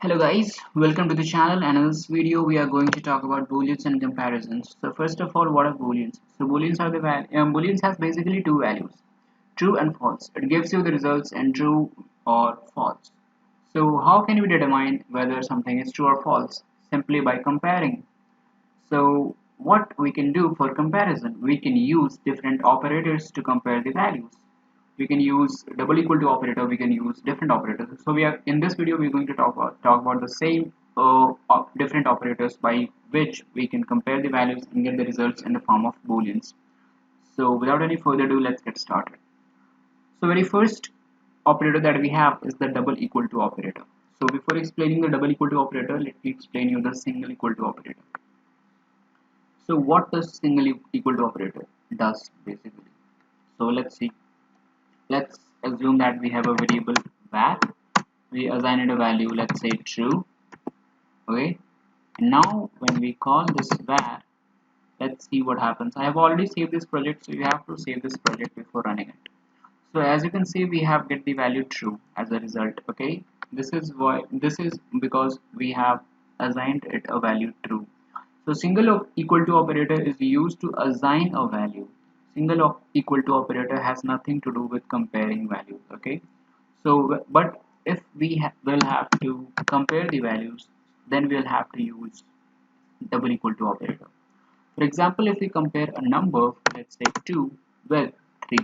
Hello guys, welcome to the channel, and in this video we are going to talk about booleans and comparisons. So first of all, what are booleans? So booleans has basically two values, true and false. It gives you the results in true or false. So how can we determine whether something is true or false? Simply by comparing. So what we can do for comparison, we can use different operators to compare the values. We can use double equal to operator, we can use different operators. So we are in this video we're going to talk about the same different operators by which we can compare the values and get the results in the form of booleans. So without any further ado, let's get started. So very first operator that we have is the double equal to operator. So before explaining the double equal to operator, let me explain you the single equal to operator. So what does single equal to operator does basically? So let's see. Let's assume that we have a variable var. We assign it a value, let's say true. Okay. And now when we call this var, let's see what happens. I have already saved this project, so you have to save this project before running it. So as you can see, we have get the value true as a result. Okay. This is because we have assigned it a value true. So single equal to operator is used to assign a value. Single equal to operator has nothing to do with comparing values. Okay. So but if we will have to compare the values, then we'll have to use double equal to operator. For example, if we compare a number, let's say 2 with 3.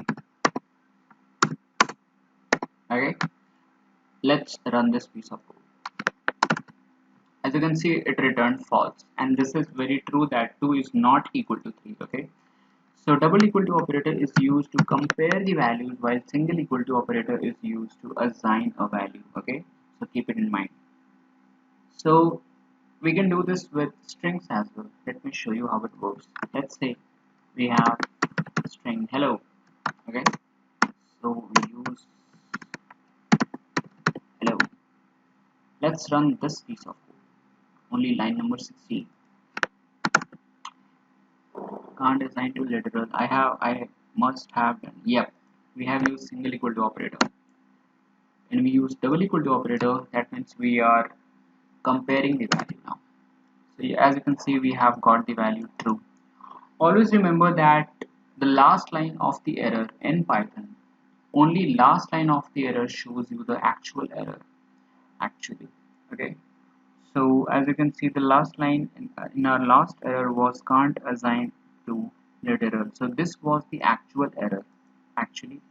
Okay. Let's run this piece of code. As you can see, it returned false, and this is very true that 2 is not equal to 3. Okay. So double equal to operator is used to compare the values, while single equal to operator is used to assign a value. Okay, so keep it in mind. So we can do this with strings as well. Let me show you how it works. Let's say we have string hello. Okay, so we use hello. Let's run this piece of code. Only line number 16. Can't assign to literal. I must have done. Yep, we have used single equal to operator. And we use double equal to operator, that means we are comparing the value now. So as you can see, we have got the value true. Always remember that the last line of the error in Python, only last line of the error shows you the actual error actually. Okay, so as you can see, the last line in our last error was can't assign to literal. So this was the actual error actually.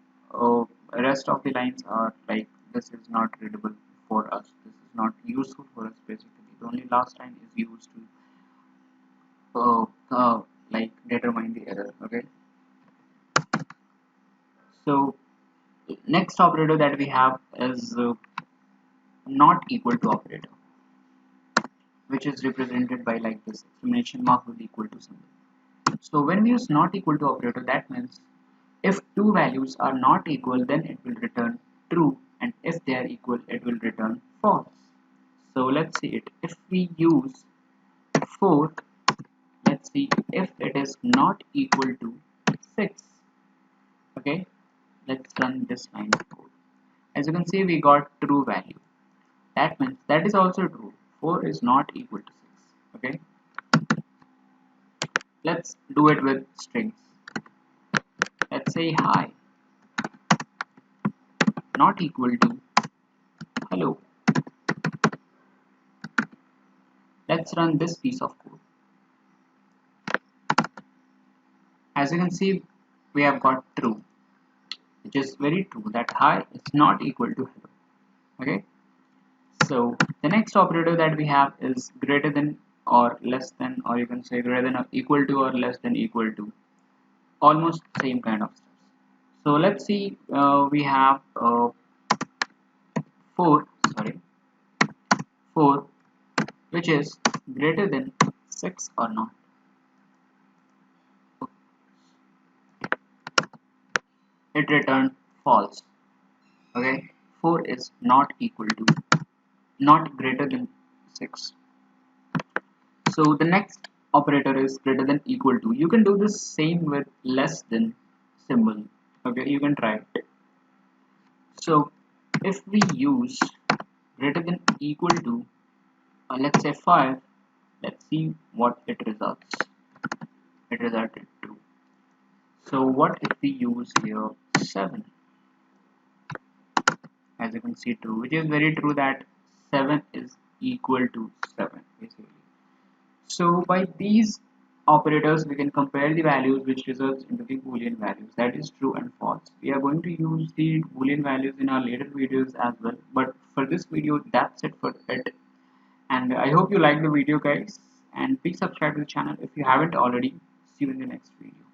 Rest of the lines are like this is not readable for us, this is not useful for us. Basically the only last line is used to like determine the error. Okay, so next operator that we have is not equal to operator, which is represented by like this exclamation mark with equal to symbol. So when we use not equal to operator, that means if two values are not equal, then it will return true, and if they are equal, it will return false. So let's see it. If we use 4, let's see if it is not equal to 6. Okay, let's run this line of code. As you can see, we got true value. That means that is also true. 4 is not equal to 6. Okay, let's do it with strings. Let's say hi, not equal to hello. Let's run this piece of code. As you can see, we have got true, which is very true that hi is not equal to hello. Okay, so the next operator that we have is greater than or less than, or you can say greater than or equal to or less than equal to, almost same kind of stuff. So let's see, we have 4 sorry 4, which is greater than 6 or not. It returned false. Okay, 4 is not equal to, not greater than 6. So the next operator is greater than equal to. You can do the same with less than symbol. Okay, you can try it. So if we use greater than equal to, let's say 5. Let's see what it results. It resulted true. So what if we use here 7? As you can see true, which is very true that 7 is equal to 7 basically. So by these operators we can compare the values which results into the Boolean values, that is true and false. We are going to use the Boolean values in our later videos as well, but for this video that's it for it. And I hope you like the video guys, and please subscribe to the channel if you haven't already. See you in the next video.